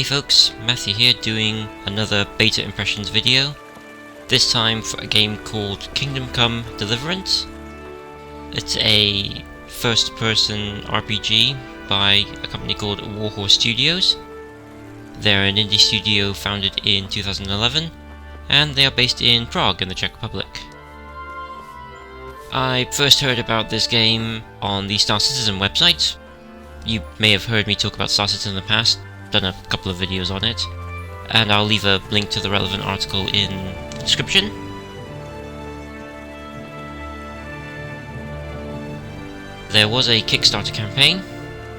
Hey folks, Matthew here doing another beta impressions video, this time for a game called Kingdom Come Deliverance. It's a first-person RPG by a company called Warhorse Studios. They're an indie studio founded in 2011, and they are based in Prague in the Czech Republic. I first heard about this game on the Star Citizen website. You may have heard me talk about Star Citizen in the past, done a couple of videos on it, and I'll leave a link to the relevant article in the description. There was a Kickstarter campaign,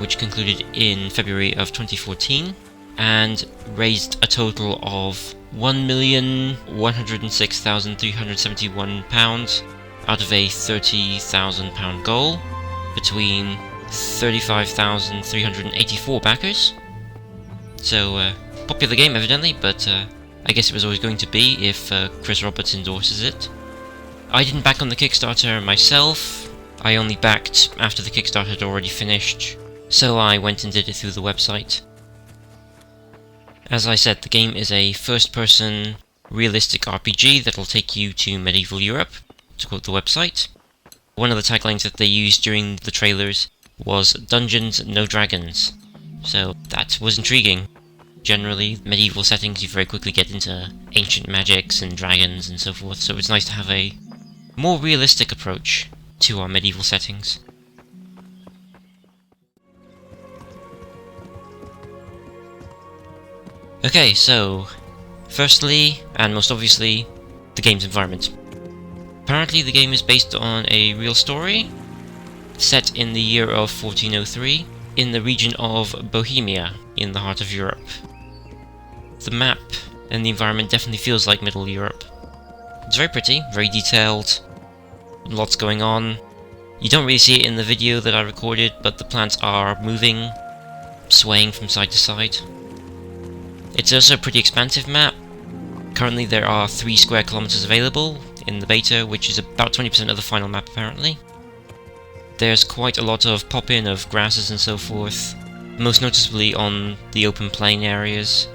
which concluded in February of 2014, and raised a total of £1,106,371 out of a £30,000 goal, between 35,384 backers. So, popular game evidently, but I guess it was always going to be if Chris Roberts endorses it. I didn't back on the Kickstarter myself. I only backed after the Kickstarter had already finished, so I went and did it through the website. As I said, the game is a first-person, realistic RPG that'll take you to medieval Europe, to quote the website. One of the taglines that they used during the trailers was "Dungeons, no dragons," so that was intriguing. Generally, medieval settings you very quickly get into ancient magics and dragons and so forth, so it's nice to have a more realistic approach to our medieval settings. Okay, so firstly, and most obviously, the game's environment. Apparently the game is based on a real story, set in the year of 1403, in the region of Bohemia, in the heart of Europe. The map and the environment definitely feels like Middle Europe. It's very pretty, very detailed, lots going on. You don't really see it in the video that I recorded, but the plants are moving, swaying from side to side. It's also a pretty expansive map. Currently there are 3 square kilometers available in the beta, which is about 20% of the final map apparently. There's quite a lot of pop-in of grasses and so forth, most noticeably on the open plain areas.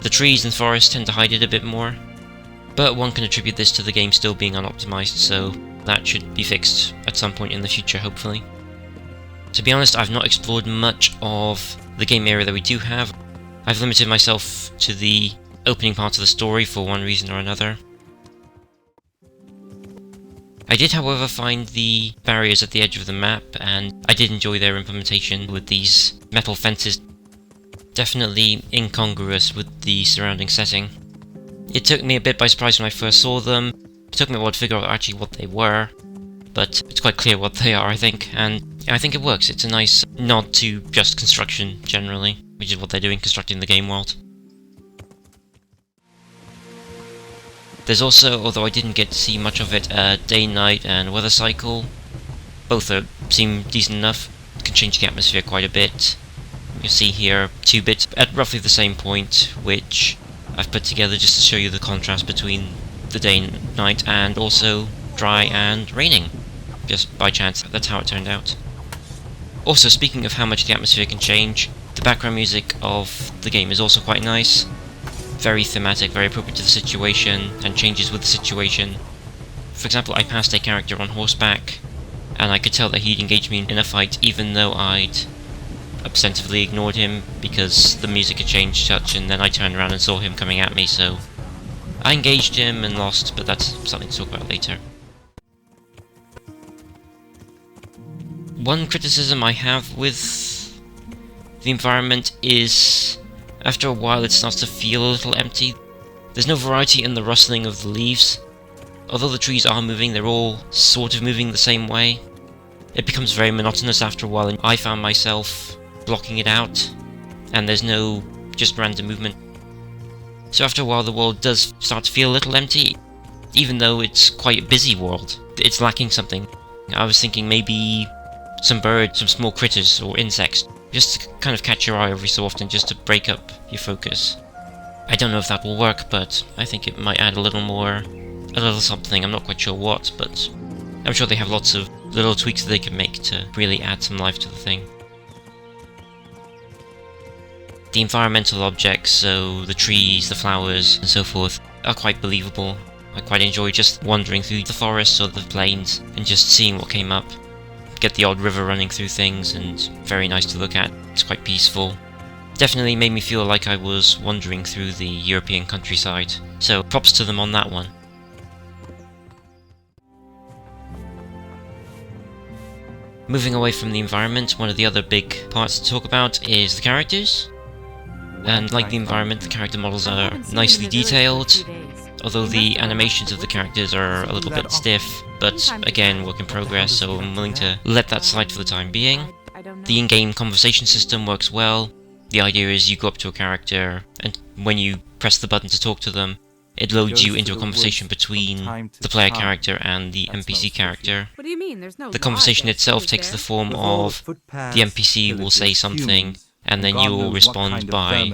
The trees and forests tend to hide it a bit more, but one can attribute this to the game still being unoptimized, so that should be fixed at some point in the future, hopefully. To be honest, I've not explored much of the game area that we do have. I've limited myself to the opening part of the story for one reason or another. I did, however, find the barriers at the edge of the map, and I did enjoy their implementation with these metal fences. Definitely incongruous with the surrounding setting. It took me a bit by surprise when I first saw them. It took me a while to figure out actually what they were, but it's quite clear what they are, I think, and I think it works. It's a nice nod to just construction, generally, which is what they're doing, constructing the game world. There's also, although I didn't get to see much of it, a day, night and weather cycle. Both seem decent enough, can change the atmosphere quite a bit. You see here 2 bits at roughly the same point, which I've put together just to show you the contrast between the day and night, and also dry and raining. Just by chance, that's how it turned out. Also, speaking of how much the atmosphere can change, the background music of the game is also quite nice. Very thematic, very appropriate to the situation, and changes with the situation. For example, I passed a character on horseback, and I could tell that he'd engaged me in a fight even though I'd ostensibly ignored him because the music had changed such, and then I turned around and saw him coming at me, so I engaged him and lost, but that's something to talk about later. One criticism I have with the environment is, after a while it starts to feel a little empty. There's no variety in the rustling of the leaves. Although the trees are moving, they're all sort of moving the same way. It becomes very monotonous after a while, and I found myself blocking it out, and there's no just random movement. So after a while the world does start to feel a little empty, even though it's quite a busy world. It's lacking something. I was thinking maybe some birds, some small critters or insects, just to kind of catch your eye every so often, just to break up your focus. I don't know if that will work, but I think it might add a little something. I'm not quite sure what, but I'm sure they have lots of little tweaks that they can make to really add some life to the thing. The environmental objects, so the trees, the flowers, and so forth, are quite believable. I quite enjoy just wandering through the forests or the plains and just seeing what came up. Get the odd river running through things, and very nice to look at. It's quite peaceful. Definitely made me feel like I was wandering through the European countryside, so props to them on that one. Moving away from the environment, one of the other big parts to talk about is the characters. And like the environment, the character models are nicely detailed, although the animations of the characters are a little bit stiff, but again, work in progress, so I'm willing to let that slide for the time being. The in-game conversation system works well. The idea is you go up to a character, and when you press the button to talk to them, it loads you into a conversation between the player character and the NPC character. What do you mean? There's no The conversation itself takes the form of the NPC will say something, and then you will respond by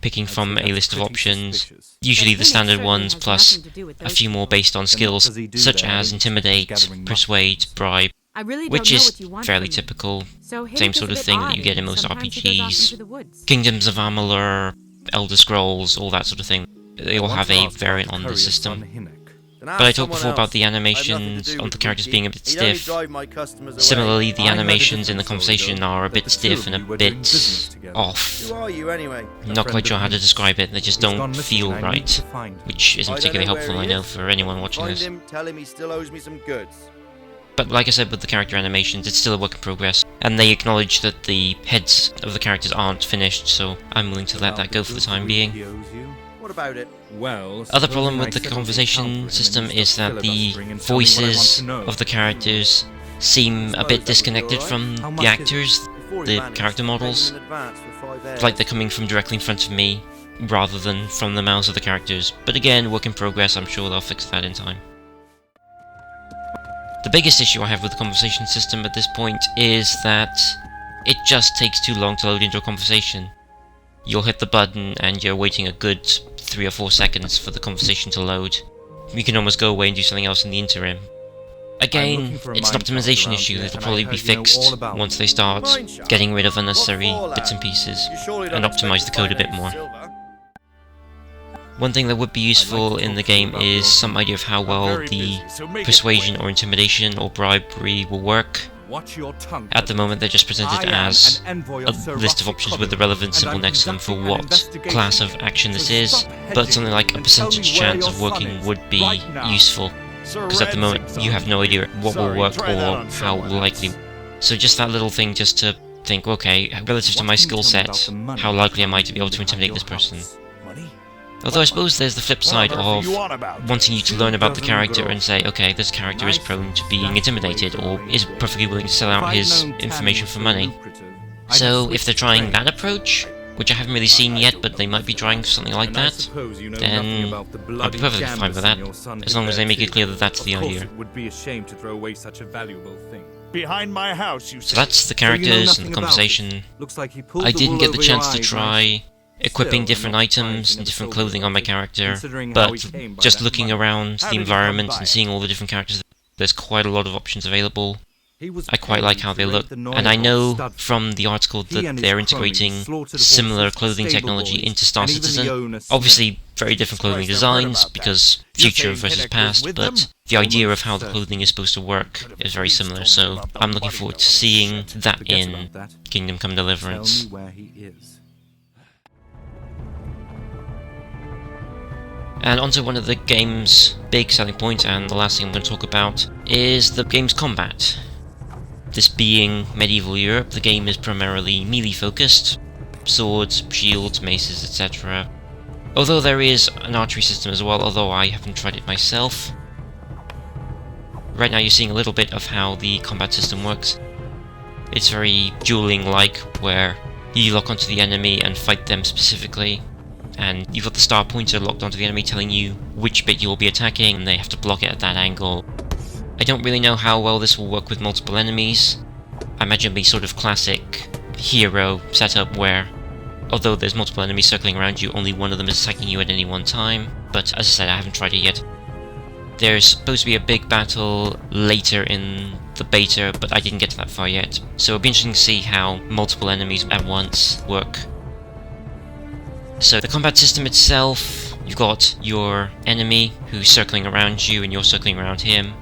picking from a list of options, usually the standard ones plus a few more based on skills such as intimidate, persuade, bribe, which is fairly typical, same sort of thing that you get in most RPGs. Kingdoms of Amalur, Elder Scrolls, all that sort of thing. They all have a variant on the system. But I talked before about the animations on the characters being a bit stiff. Similarly, the animations in the conversation are a bit stiff and a bit off. I'm not quite sure how to describe it, they just don't feel right, which isn't particularly helpful, I know, for anyone watching this. But like I said with the character animations, it's still a work in progress, and they acknowledge that the heads of the characters aren't finished, so I'm willing to let that go for the time being. What about it? Other problem with the conversation system is that the voices of the characters seem a bit disconnected from the actors, the character models. Like they're coming from directly in front of me, rather than from the mouths of the characters. But again, work in progress, I'm sure they'll fix that in time. The biggest issue I have with the conversation system at this point is that it just takes too long to load into a conversation. You'll hit the button and you're waiting a good 3 or 4 seconds for the conversation to load. You can almost go away and do something else in the interim. Again, it's an optimization issue that'll probably be fixed once they start getting rid of unnecessary bits and pieces and optimize the code a bit more. One thing that would be useful in the game is some idea of how well the persuasion or intimidation or bribery will work. At the moment they're just presented as a list of options with the relevant symbol next to them for what class of action this is, but something like a percentage chance of working would be useful, because at the moment you have no idea what will work or how likely. So just that little thing just to think, okay, relative to my skill set, how likely am I to be able to intimidate this person? Although I suppose there's the flip side of wanting you to learn about the character and say, okay, this character is prone to being intimidated, or is perfectly willing to sell out his information for money. So if they're trying that approach, which I haven't really seen yet, but they might be trying something like that, then I'll be perfectly fine with that, as long as they make it clear that that's the idea. So that's the characters and the conversation. I didn't get the chance to try equipping different items and different clothing on my character, but just looking around the environment and seeing all the different characters, there's quite a lot of options available. I quite like how they look, and I know from the article that they're integrating similar clothing technology into Star Citizen. Obviously very different clothing designs, because future versus past, but the idea of how the clothing is supposed to work is very similar, so I'm looking forward to seeing that in Kingdom Come Deliverance. And onto one of the game's big selling points, and the last thing I'm going to talk about, is the game's combat. This being medieval Europe, the game is primarily melee focused, swords, shields, maces, etc. Although there is an archery system as well, although I haven't tried it myself. Right now you're seeing a little bit of how the combat system works. It's very dueling-like, where you lock onto the enemy and fight them specifically. And you've got the star pointer locked onto the enemy telling you which bit you'll be attacking, and they have to block it at that angle. I don't really know how well this will work with multiple enemies. I imagine it'll be sort of classic hero setup where, although there's multiple enemies circling around you, only one of them is attacking you at any one time. But as I said, I haven't tried it yet. There's supposed to be a big battle later in the beta, but I didn't get to that far yet. So it'll be interesting to see how multiple enemies at once work. So the combat system itself, you've got your enemy who's circling around you and you're circling around him.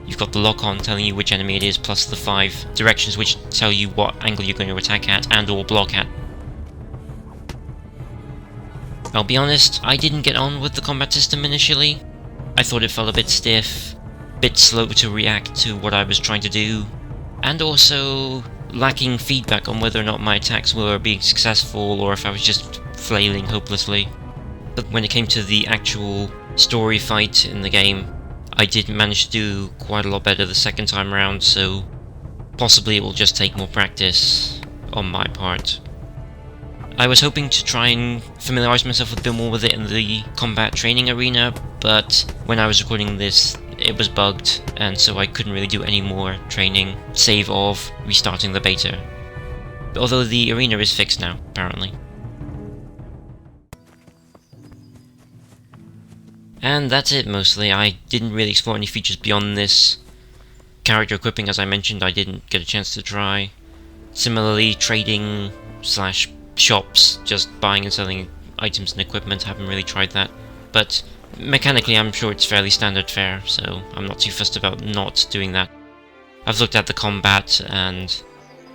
You've got the lock-on telling you which enemy it is, plus the 5 directions which tell you what angle you're going to attack at and or block at. I'll be honest, I didn't get on with the combat system initially. I thought it felt a bit stiff, a bit slow to react to what I was trying to do, and also lacking feedback on whether or not my attacks were being successful or if I was just flailing hopelessly. But when it came to the actual story fight in the game, I did manage to do quite a lot better the second time around, so possibly it will just take more practice on my part. I was hoping to try and familiarise myself a bit more with it in the combat training arena, but when I was recording this, it was bugged, and so I couldn't really do any more training, save of restarting the beta. Although the arena is fixed now, apparently. And that's it mostly. I didn't really explore any features beyond this. Character equipping, as I mentioned, I didn't get a chance to try. Similarly, trading slash shops, just buying and selling items and equipment, haven't really tried that. But mechanically I'm sure it's fairly standard fare, so I'm not too fussed about not doing that. I've looked at the combat and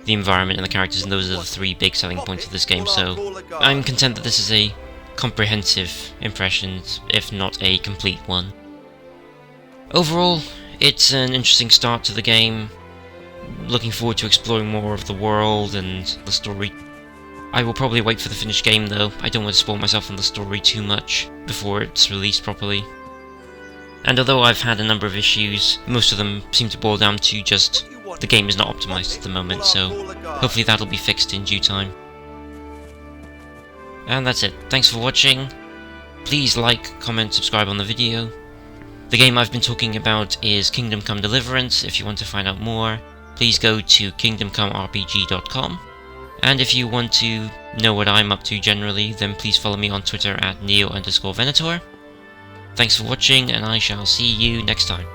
the environment and the characters, and those are the 3 big selling points of this game, so I'm content that this is a comprehensive impression, if not a complete one. Overall, it's an interesting start to the game. Looking forward to exploring more of the world and the story. I will probably wait for the finished game though. I don't want to spoil myself on the story too much before it's released properly. And although I've had a number of issues, most of them seem to boil down to just the game is not optimized at the moment, so hopefully that'll be fixed in due time. And that's it. Thanks for watching. Please like, comment, subscribe on the video. The game I've been talking about is Kingdom Come Deliverance. If you want to find out more, please go to kingdomcomerpg.com. And if you want to know what I'm up to generally, then please follow me on Twitter at neo_venator. Thanks for watching, and I shall see you next time.